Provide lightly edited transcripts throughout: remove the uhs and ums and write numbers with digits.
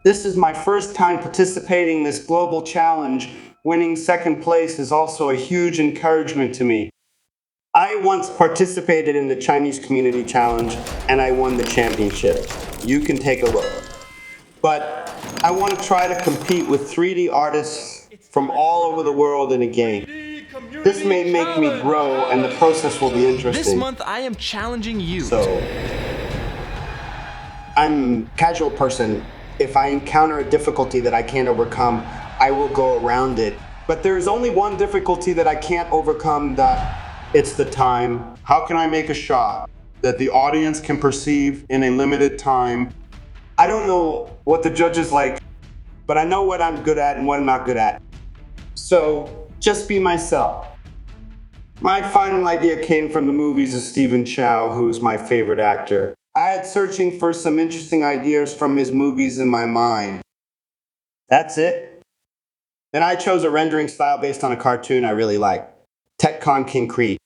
This is my first time participating in this global challenge. Winning second place is also a huge encouragement to me. I once participated in the Chinese Community Challenge and I won the championship. You can take a look. But I want to try to compete with 3D artists from all over the world in a game. This may make me grow and the process will be This interesting. month, I am challenging you. So, I'm a casual person. If I encounter a difficulty that I can't overcome, I will go around it. But there is only one difficulty that I can't overcome, that it's the time. How can I make a shot that the audience can perceive in a limited time? I don't know what the judges like, but I know what I'm good at and what I'm not good at. So just be myself. My final idea came from the movies of Stephen Chow, who's my favorite actor. I had searching for some interesting ideas from his movies in my mind. That's it. Then I chose a rendering style based on a cartoon I really like, Tetcon King Creed.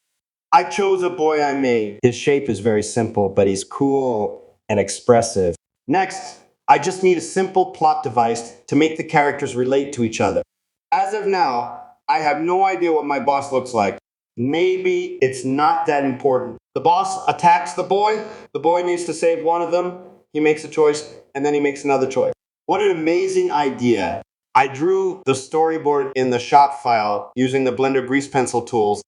I chose a boy I made. His shape is very simple, but he's cool and expressive. Next, I just need a simple plot device to make the characters relate to each other. As of now, I have no idea what my boss looks like. Maybe it's not that important. The boss attacks the boy needs to save one of them, he makes a choice, and then he makes another choice. What an amazing idea. I drew the storyboard in the shot file using the Blender grease pencil tools.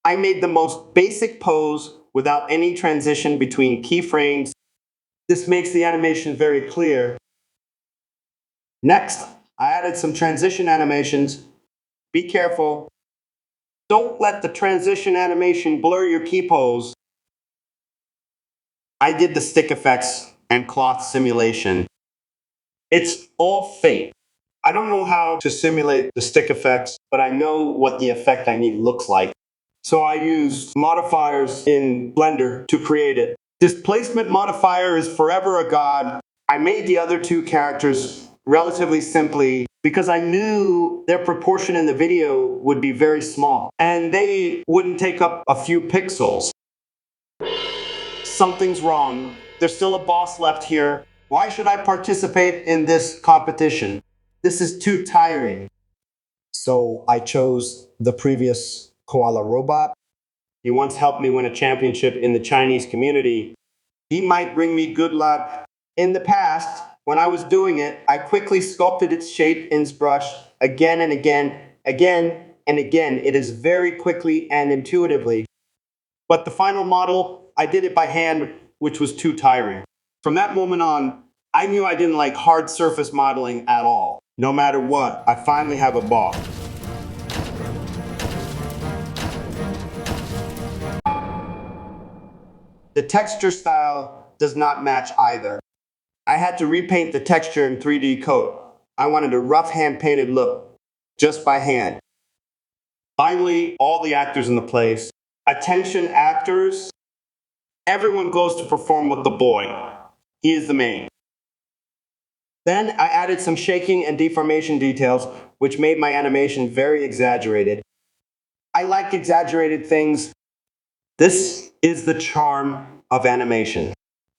I made the most basic pose without any transition between keyframes. This makes the animation very clear. Next, I added some transition animations. Be careful. Don't let the transition animation blur your key pose. I did the stick effects and cloth simulation. It's all fake. I don't know how to simulate the stick effects, but I know what the effect I need looks like. So I used modifiers in Blender to create it. Displacement modifier is forever a god. I made the other two characters relatively simply because I knew their proportion in the video would be very small and they wouldn't take up a few pixels. Something's wrong. There's still a boss left here. Why should I participate in this competition? This is too tiring. So I chose the previous koala robot. He once helped me win a championship in the Chinese community. He might bring me good luck. In the past, when I was doing it, I quickly sculpted its shape in ZBrush again and again, again and again. It is very quickly and intuitively. But the final model, I did it by hand, which was too tiring. From that moment on, I knew I didn't like hard surface modeling at all. No matter what, I finally have a boss. The texture style does not match either. I had to repaint the texture in 3D coat. I wanted a rough hand-painted look, just by hand. Finally, all the actors in the place. Attention actors, everyone goes to perform with the boy. He is the main. Then I added some shaking and deformation details, which made my animation very exaggerated. I like exaggerated things. This is the charm of animation.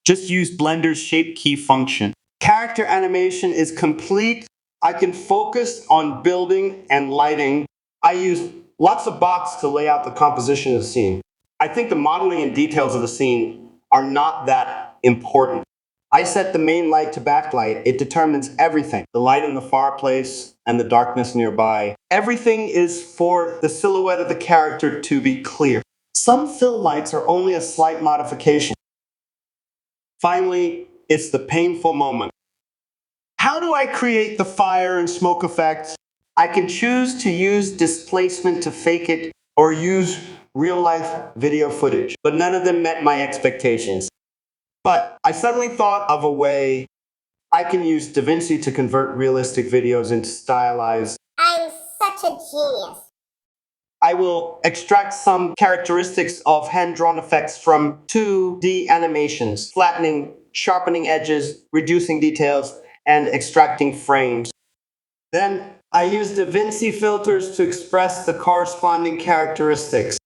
Just use Blender's shape key function. Character animation is complete. I can focus on building and lighting. I use lots of box to lay out the composition of the scene. I think the modeling and details of the scene are not that important. I set the main light to backlight. It determines everything. The light in the fireplace and the darkness nearby. Everything is for the silhouette of the character to be clear. Some fill lights are only a slight modification. Finally, it's the painful moment. How do I create the fire and smoke effects? I can choose to use displacement to fake it or use real-life video footage, but none of them met my expectations. But I suddenly thought of a way I can use DaVinci to convert realistic videos into stylized. I'm such a genius. I will extract some characteristics of hand-drawn effects from 2D animations, flattening, sharpening edges, reducing details, and extracting frames. Then I use DaVinci filters to express the corresponding characteristics.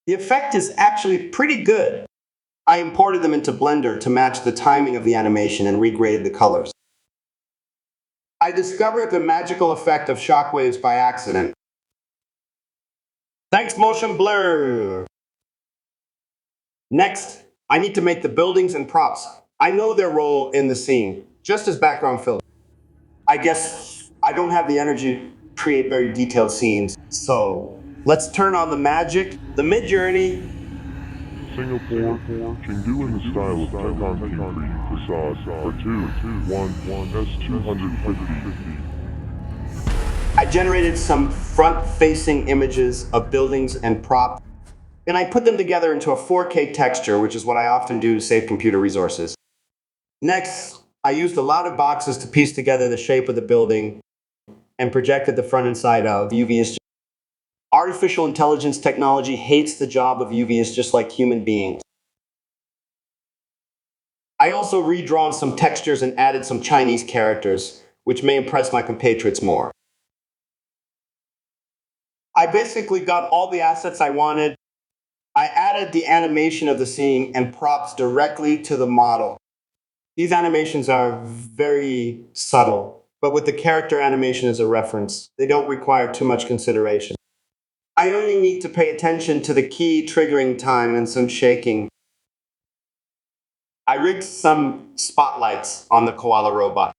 The effect is actually pretty good. I imported them into Blender to match the timing of the animation and regraded the colors. I discovered the magical effect of shockwaves by accident. Thanks, motion blur. Next, I need to make the buildings and props. I know their role in the scene, just as background fill. I guess I don't have the energy to create very detailed scenes. So let's turn on the magic, the mid-journey. Singapore, Chengdu in the style of Tecton concrete facade for 2-1 S250. I generated some front-facing images of buildings and props, and I put them together into a 4K texture, which is what I often do to save computer resources. Next, I used a lot of boxes to piece together the shape of the building and projected the front and side of UVs. Artificial intelligence technology hates the job of UVs just like human beings. I also redrawn some textures and added some Chinese characters, which may impress my compatriots more. I basically got all the assets I wanted. I added the animation of the scene and props directly to the model. These animations are very subtle, but with the character animation as a reference, they don't require too much consideration. I only need to pay attention to the key triggering time and some shaking. I rigged some spotlights on the koala robot.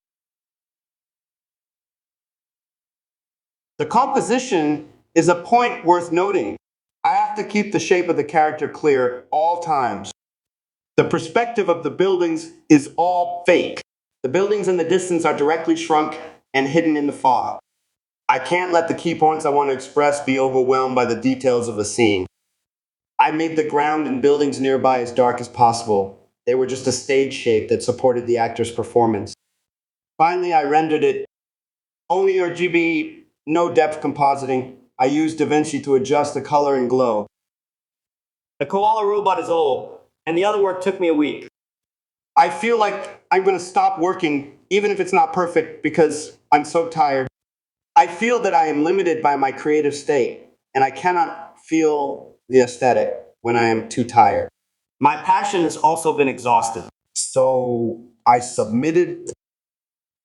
The composition is a point worth noting. I have to keep the shape of the character clear all times. The perspective of the buildings is all fake. The buildings in the distance are directly shrunk and hidden in the fog. I can't let the key points I want to express be overwhelmed by the details of the scene. I made the ground and buildings nearby as dark as possible. They were just a stage shape that supported the actor's performance. Finally, I rendered it only RGB, no depth compositing. I used DaVinci to adjust the color and glow. The koala robot is old, and the other work took me a week. I feel like I'm going to stop working, even if it's not perfect, because I'm so tired. I feel that I am limited by my creative state, and I cannot feel the aesthetic when I am too tired. My passion has also been exhausted. So I submitted.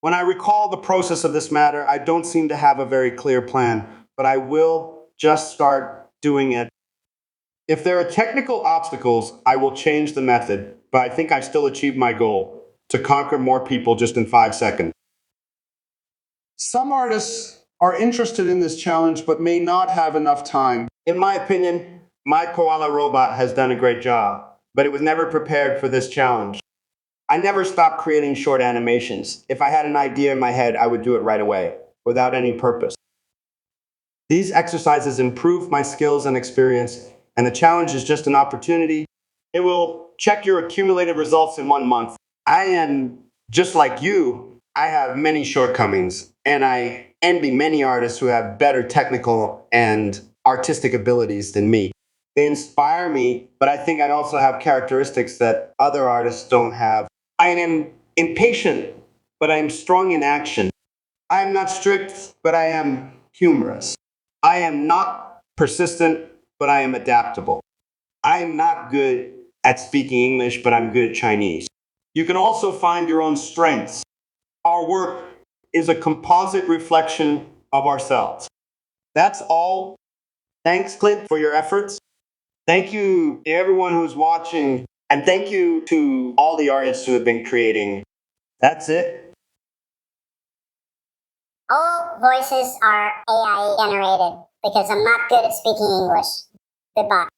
When I recall the process of this matter, I don't seem to have a very clear plan, but I will just start doing it. If there are technical obstacles, I will change the method, but I think I still achieved my goal to conquer more people just in 5 seconds. Some artists are interested in this challenge but may not have enough time. In my opinion, my koala robot has done a great job, but it was never prepared for this challenge. I never stopped creating short animations. If I had an idea in my head, I would do it right away, without any purpose. These exercises improve my skills and experience, and the challenge is just an opportunity. It will check your accumulated results in 1 month. I am just like you. I have many shortcomings, and I envy many artists who have better technical and artistic abilities than me. They inspire me, but I think I also have characteristics that other artists don't have. I am impatient, but I am strong in action. I am not strict, but I am humorous. I am not persistent, but I am adaptable. I am not good at speaking English, but I'm good at Chinese. You can also find your own strengths. Our work is a composite reflection of ourselves. That's all. Thanks, Clint, for your efforts. Thank you to everyone who's watching, and thank you to all the artists who have been creating. That's it. All voices are AI generated because I'm not good at speaking English. Goodbye.